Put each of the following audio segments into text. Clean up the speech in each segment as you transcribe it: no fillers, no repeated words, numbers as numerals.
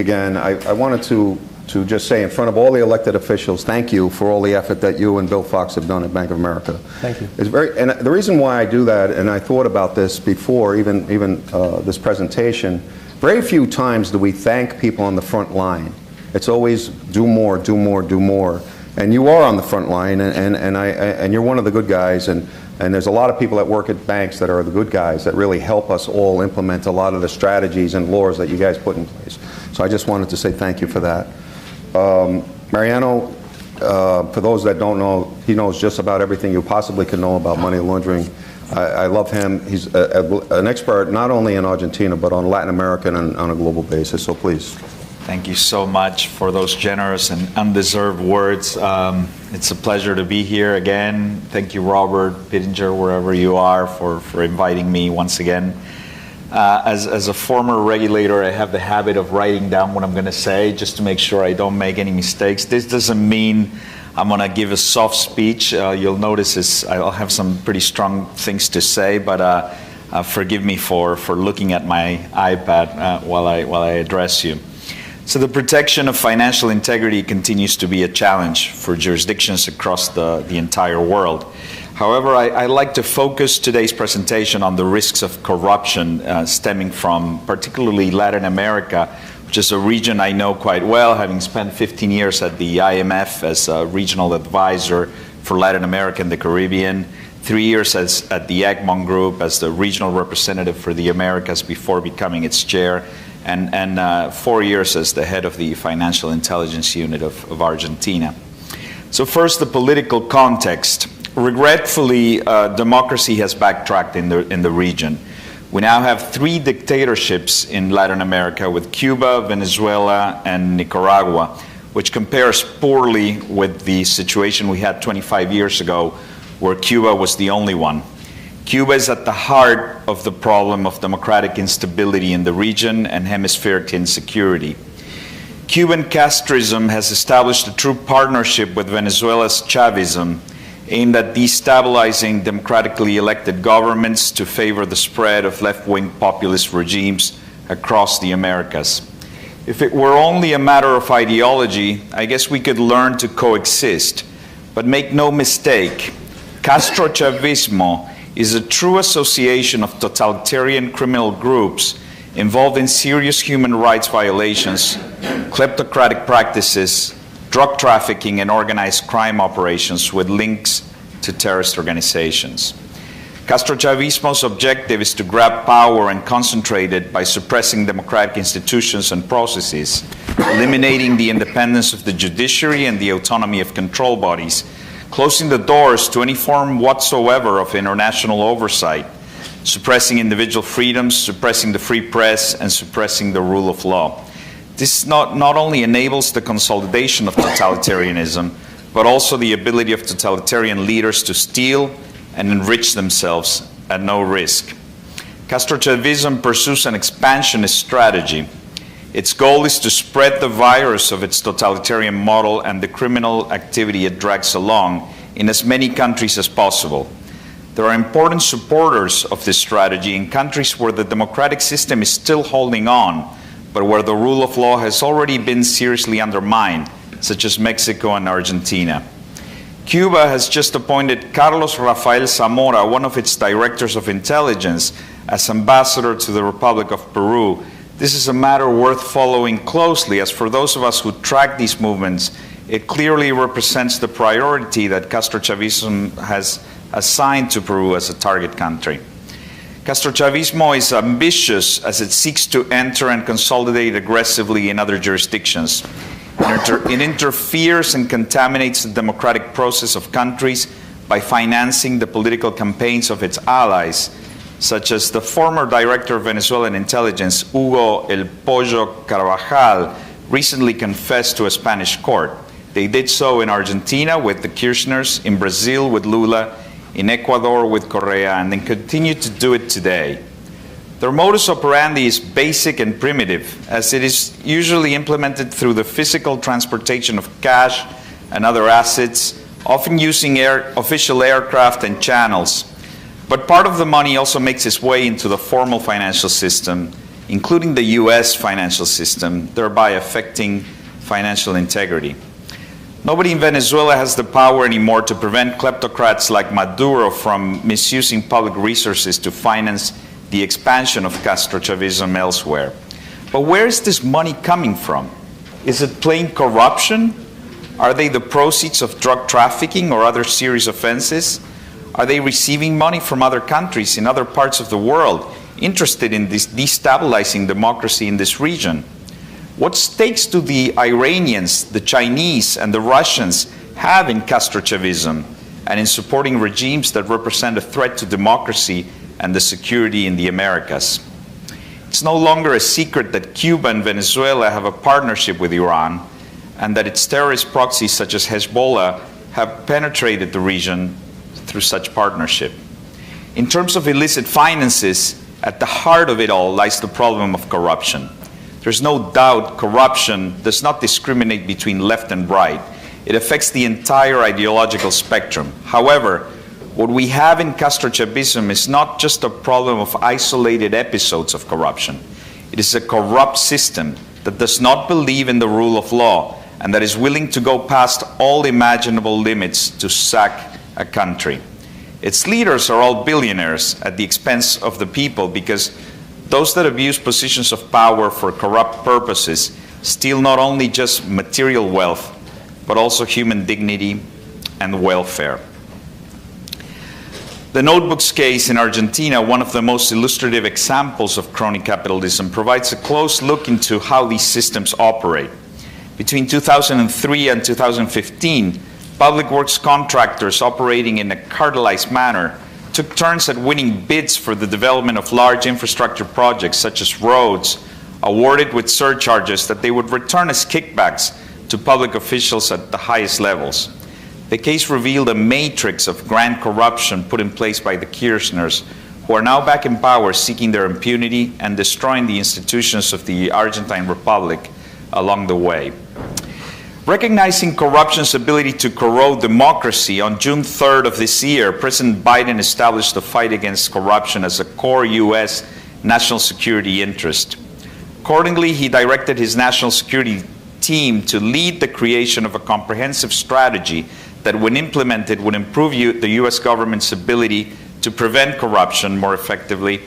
Again, I wanted to just say in front of all the elected officials, thank you for all the effort that you and Bill Fox have done at Bank of America. Thank you. And the reason why I do that, and I thought about this before even this presentation, very few times do we thank people on the front line. It's always do more, do more, do more. And you are on the front line, and you're one of the good guys, and there's a lot of people that work at banks that are the good guys that really help us all implement a lot of the strategies and laws that you guys put in place. So I just wanted to say thank you for that. Mariano, for those that don't know, he knows just about everything you possibly could know about money laundering. I love him. He's an expert not only in Argentina, but on Latin America and on a global basis, so please. Thank you so much for those generous and undeserved words. It's a pleasure to be here again. Thank you, Robert Pittenger, wherever you are, for inviting me once again. As a former regulator, I have the habit of writing down what I'm going to say just to make sure I don't make any mistakes. This doesn't mean I'm going to give a soft speech. You'll notice I'll have some pretty strong things to say, but forgive me for looking at my iPad while I address you. So the protection of financial integrity continues to be a challenge for jurisdictions across the entire world. However, I like to focus today's presentation on the risks of corruption stemming from particularly Latin America, which is a region I know quite well, having spent 15 years at the IMF as a regional advisor for Latin America and the Caribbean, 3 years at the Egmont Group as the regional representative for the Americas before becoming its chair, and 4 years as the head of the Financial Intelligence Unit of Argentina. So first, the political context. Regretfully, democracy has backtracked in the region. We now have 3 dictatorships in Latin America with Cuba, Venezuela, and Nicaragua, which compares poorly with the situation we had 25 years ago, where Cuba was the only one. Cuba is at the heart of the problem of democratic instability in the region and hemispheric insecurity. Cuban Castrism has established a true partnership with Venezuela's Chavism, aimed at destabilizing democratically elected governments to favor the spread of left-wing populist regimes across the Americas. If it were only a matter of ideology, I guess we could learn to coexist. But make no mistake, Castro-Chavismo is a true association of totalitarian criminal groups involved in serious human rights violations, kleptocratic practices, drug trafficking, and organized crime operations with links to terrorist organizations. Castro-Chavismo's objective is to grab power and concentrate it by suppressing democratic institutions and processes, eliminating the independence of the judiciary and the autonomy of control bodies, closing the doors to any form whatsoever of international oversight, suppressing individual freedoms, suppressing the free press, and suppressing the rule of law. This not only enables the consolidation of totalitarianism, but also the ability of totalitarian leaders to steal and enrich themselves at no risk. Castro-Chavism pursues an expansionist strategy. Its goal is to spread the virus of its totalitarian model and the criminal activity it drags along in as many countries as possible. There are important supporters of this strategy in countries where the democratic system is still holding on, but where the rule of law has already been seriously undermined, such as Mexico and Argentina. Cuba has just appointed Carlos Rafael Zamora, one of its directors of intelligence, as ambassador to the Republic of Peru. This is a matter worth following closely, as for those of us who track these movements, it clearly represents the priority that Castro-Chavismo has assigned to Peru as a target country. Castro-Chavismo is ambitious as it seeks to enter and consolidate aggressively in other jurisdictions. It interferes and contaminates the democratic process of countries by financing the political campaigns of its allies, such as the former director of Venezuelan intelligence, Hugo El Pollo Carvajal, recently confessed to a Spanish court. They did so in Argentina with the Kirchners, in Brazil with Lula, in Ecuador with Correa, and then continue to do it today. Their modus operandi is basic and primitive, as it is usually implemented through the physical transportation of cash and other assets, often using official aircraft and channels. But part of the money also makes its way into the formal financial system, including the US financial system, thereby affecting financial integrity. Nobody in Venezuela has the power anymore to prevent kleptocrats like Maduro from misusing public resources to finance the expansion of Castro-Chavism elsewhere. But where is this money coming from? Is it plain corruption? Are they the proceeds of drug trafficking or other serious offenses? Are they receiving money from other countries in other parts of the world interested in destabilizing democracy in this region? What stakes do the Iranians, the Chinese, and the Russians have in Castro-Chavism and in supporting regimes that represent a threat to democracy and the security in the Americas? It's no longer a secret that Cuba and Venezuela have a partnership with Iran and that its terrorist proxies such as Hezbollah have penetrated the region through such partnership. In terms of illicit finances, at the heart of it all lies the problem of corruption. There's no doubt corruption does not discriminate between left and right. It affects the entire ideological spectrum. However, what we have in Castro-Chavism is not just a problem of isolated episodes of corruption. It is a corrupt system that does not believe in the rule of law and that is willing to go past all imaginable limits to sack a country. Its leaders are all billionaires at the expense of the people because those that abuse positions of power for corrupt purposes steal not only just material wealth, but also human dignity and welfare. The notebooks case in Argentina, one of the most illustrative examples of crony capitalism, provides a close look into how these systems operate. Between 2003 and 2015, public works contractors operating in a cartelized manner took turns at winning bids for the development of large infrastructure projects such as roads, awarded with surcharges that they would return as kickbacks to public officials at the highest levels. The case revealed a matrix of grand corruption put in place by the Kirchners, who are now back in power seeking their impunity and destroying the institutions of the Argentine Republic along the way. Recognizing corruption's ability to corrode democracy, on June 3rd of this year, President Biden established the fight against corruption as a core U.S. national security interest. Accordingly, he directed his national security team to lead the creation of a comprehensive strategy that, when implemented, would improve the U.S. government's ability to prevent corruption more effectively,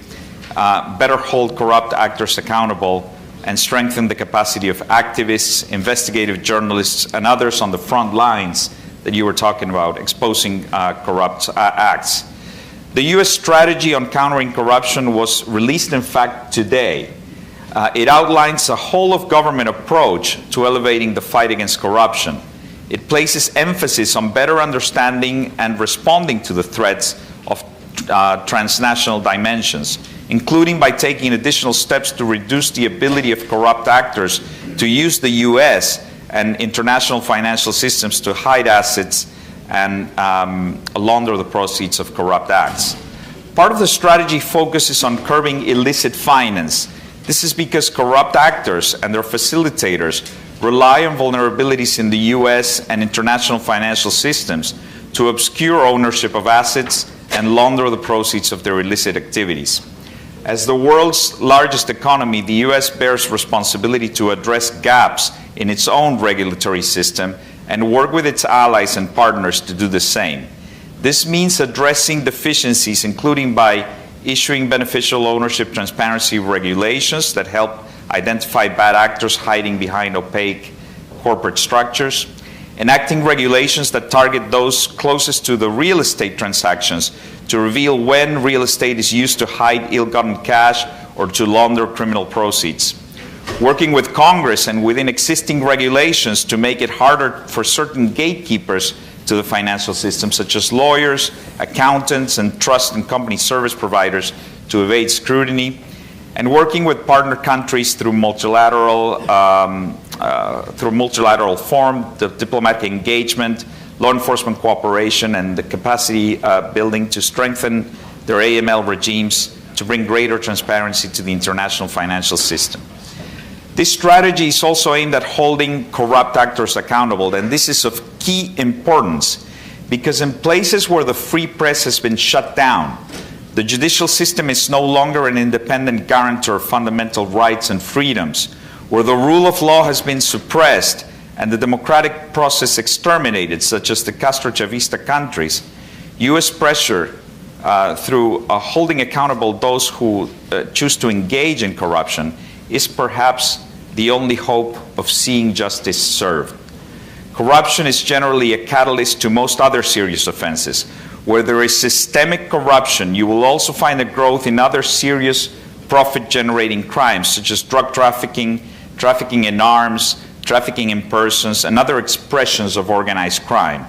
better hold corrupt actors accountable, and strengthen the capacity of activists, investigative journalists, and others on the front lines that you were talking about, exposing corrupt acts. The U.S. strategy on countering corruption was released, in fact, today. It outlines a whole-of-government approach to elevating the fight against corruption. It places emphasis on better understanding and responding to the threats of transnational dimensions, including by taking additional steps to reduce the ability of corrupt actors to use the U.S. and international financial systems to hide assets and launder the proceeds of corrupt acts. Part of the strategy focuses on curbing illicit finance. This is because corrupt actors and their facilitators rely on vulnerabilities in the U.S. and international financial systems to obscure ownership of assets and launder the proceeds of their illicit activities. As the world's largest economy, the U.S. bears responsibility to address gaps in its own regulatory system and work with its allies and partners to do the same. This means addressing deficiencies, including by issuing beneficial ownership transparency regulations that help identify bad actors hiding behind opaque corporate structures, enacting regulations that target those closest to the real estate transactions to reveal when real estate is used to hide ill-gotten cash or to launder criminal proceeds. Working with Congress and within existing regulations to make it harder for certain gatekeepers to the financial system, such as lawyers, accountants, and trust and company service providers, to evade scrutiny. And working with partner countries through multilateral forum, the diplomatic engagement, law enforcement cooperation, and the capacity building to strengthen their AML regimes to bring greater transparency to the international financial system. This strategy is also aimed at holding corrupt actors accountable, and this is of key importance because in places where the free press has been shut down, The judicial system is no longer an independent guarantor of fundamental rights and freedoms. Where the rule of law has been suppressed and the democratic process exterminated, such as the Castro-Chavista countries, U.S. pressure through holding accountable those who choose to engage in corruption is perhaps the only hope of seeing justice served. Corruption is generally a catalyst to most other serious offenses. Where there is systemic corruption, you will also find a growth in other serious profit-generating crimes, such as drug trafficking, trafficking in arms, trafficking in persons, and other expressions of organized crime.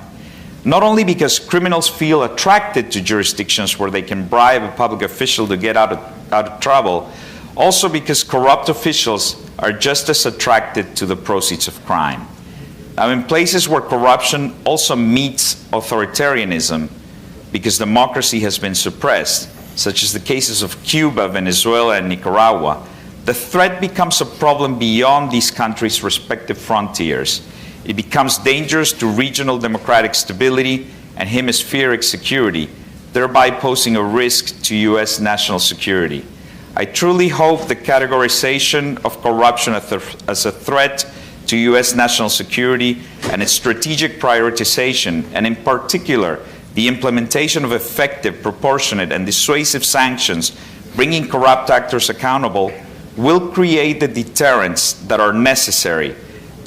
Not only because criminals feel attracted to jurisdictions where they can bribe a public official to get out of trouble, also because corrupt officials are just as attracted to the proceeds of crime. Now, in places where corruption also meets authoritarianism, because democracy has been suppressed, such as the cases of Cuba, Venezuela, and Nicaragua, the threat becomes a problem beyond these countries' respective frontiers. It becomes dangerous to regional democratic stability and hemispheric security, thereby posing a risk to U.S. national security. I truly hope the categorization of corruption as a threat to U.S. national security and its strategic prioritization, and in particular, the implementation of effective, proportionate, and dissuasive sanctions bringing corrupt actors accountable will create the deterrents that are necessary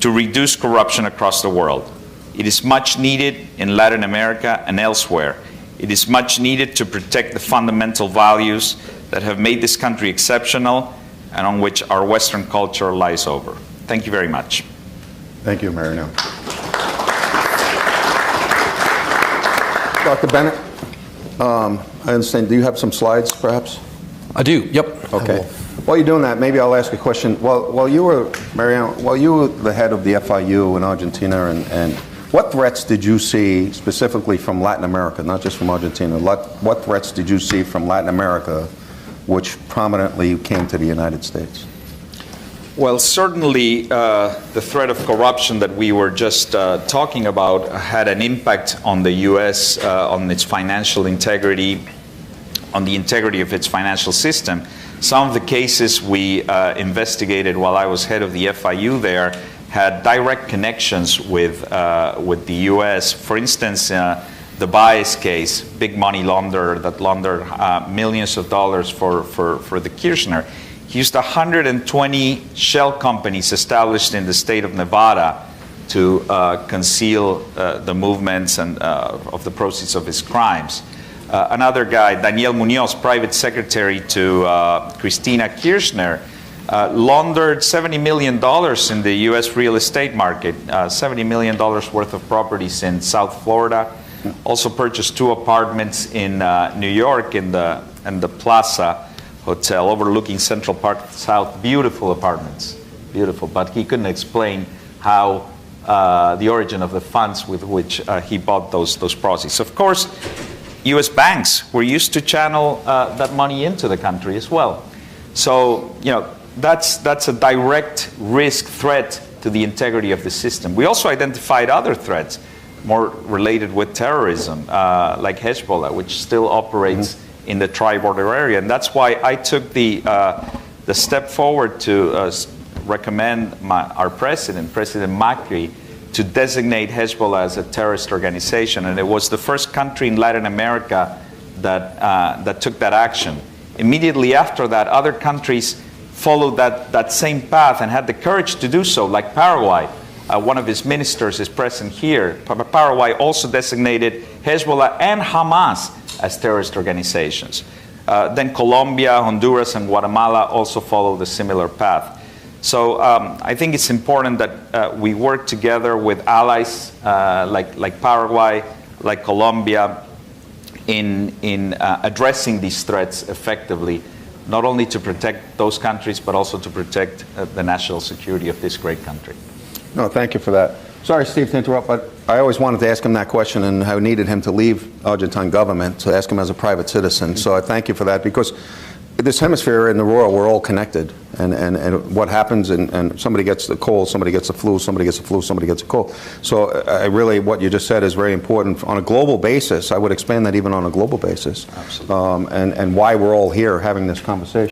to reduce corruption across the world. It is much needed in Latin America and elsewhere. It is much needed to protect the fundamental values that have made this country exceptional and on which our Western culture lies over. Thank you very much. Thank you, Mariano. Dr. Bennett, I understand. Do you have some slides, perhaps? I do, yep. Okay. While you're doing that, maybe I'll ask a question. While you were, Mariano, while you were the head of the FIU in Argentina, and what threats did you see specifically from Latin America, not just from Argentina? What threats did you see from Latin America which prominently came to the United States? Well, certainly the threat of corruption that we were just talking about had an impact on the U.S., on its financial integrity, on the integrity of its financial system. Some of the cases we investigated while I was head of the FIU there had direct connections with the U.S. For instance, the Baez case, big money launderer that laundered millions of dollars for the Kirchner. He used 120 shell companies established in the state of Nevada to conceal the movements and of the proceeds of his crimes. Another guy, Daniel Munoz, private secretary to Cristina Kirchner, laundered $70 million in the U.S. real estate market, $70 million worth of properties in South Florida. Also purchased 2 apartments in New York in the Plaza Hotel overlooking Central Park South. Beautiful apartments, beautiful. But he couldn't explain how the origin of the funds with which he bought those proceeds. Of course, U.S. banks were used to channel that money into the country as well. So, you know, that's a direct risk threat to the integrity of the system. We also identified other threats more related with terrorism, like Hezbollah, which still operates in the tri-border area. And that's why I took the step forward to recommend our president, President Macri, to designate Hezbollah as a terrorist organization. And it was the first country in Latin America that took that action. Immediately after that, other countries followed that same path and had the courage to do so, like Paraguay. One of his ministers is present here. Paraguay also designated Hezbollah and Hamas as terrorist organizations. Then Colombia, Honduras, and Guatemala also followed a similar path. So I think it's important that we work together with allies like Paraguay, like Colombia, in addressing these threats effectively, not only to protect those countries, but also to protect the national security of this great country. No, thank you for that. Sorry, Steve, to interrupt, but I always wanted to ask him that question, and I needed him to leave Argentine government to ask him as a private citizen. So I thank you for that, because this hemisphere in the world, we're all connected. And what happens, and somebody gets the cold, somebody gets the flu, somebody gets the flu, somebody gets a cold. So I really, what you just said is very important. On a global basis, I would expand that even on a global basis. Absolutely. And why we're all here having this conversation.